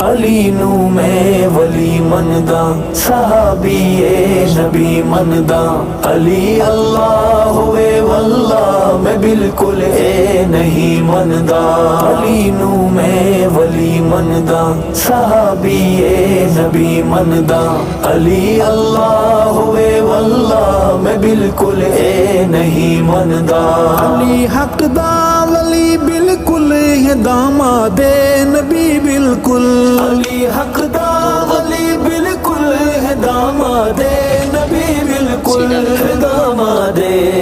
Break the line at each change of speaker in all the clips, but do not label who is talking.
علی نو میں ولی مندا صحابی نبی مندا علی اللہ ہوئے واللہ میں بالکل نہیں مندا علی نو میں ولی مندا صحابی نبی مندا علی اللہ ہوئے واللہ میں بالکل نہیں مندا علی حق دا ولی بالکل یہ داماد نبی بالکل علی حق دا ولی بالکل ہے داماد نبی بالکل داماد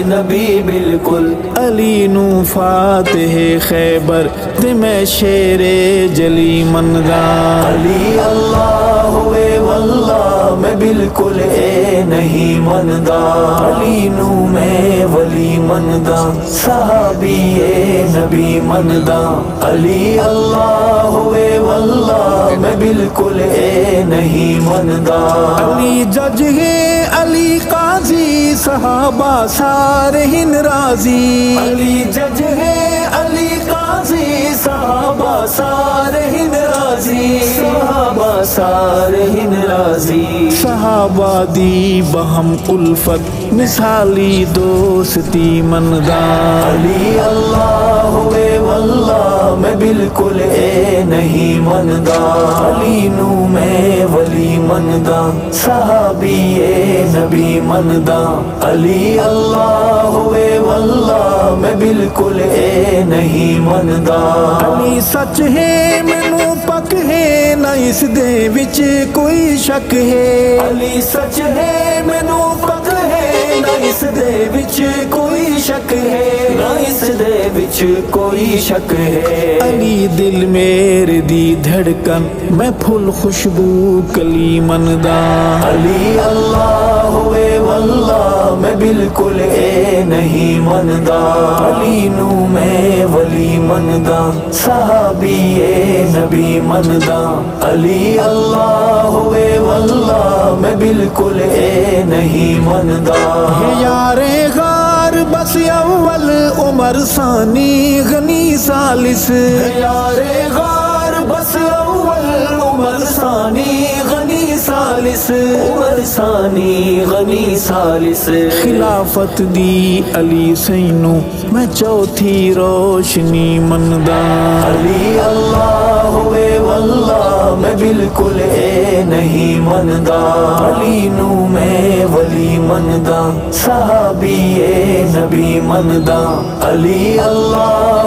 نبی بالکل علی نو فاتح خیبر دے میں شیر جلی مندا علی اللہ ہوئے واللہ میں بالکل نہیں مندا علی نو میں ولی مندا صحابی نبی مندا علی اللہ ہوئے واللہ میں بالکل نہیں مندا علی جج ہے علی قاضی صحابہ سارے ہن راضی علی جج ہے علی قاضی صحابہ سارے ہن راضی صحابہ سارے ہن راضی صحابہ دی بہم الفت مثالی دوستی مندا علی اللہ ہوئے واللہ میں بالکل نہیں مندا علی نو میں ولی مندا صحابی نبی مندا علی اللہ ہوئے واللہ میں بالکل نہیں مندا علی سچ ہے مینوں پک ہے نہ اس دے وچ کوئی شک ہے علی سچ ہے مینوں پک ہے نہ اس دے وچ کوئی شک ہے نہ اس دے وچ کوئی شک ہے علی دل میرے دی دھڑکن میں پھول خوشبو کلی مندا علی اللہ ہوئے واللہ میں بالکل نہیں مندا علی نو میں ولی مندا صحابی نبی مندا علی اللہ ہوئے واللہ میں بالکل نہیں مندا یار غار بس اول عمر ثانی غنی ثالث یار غار بس اول عمر ثانی غنی ثالث عمر ثانی غنی ثالث خلافت دی علی سینو میں چوتھی روشنی مندا علی اللہ ہوئے واللہ میں بالکل نہیں مندا علی نو میں ولی مندا صحابی نبی مندا علی اللہ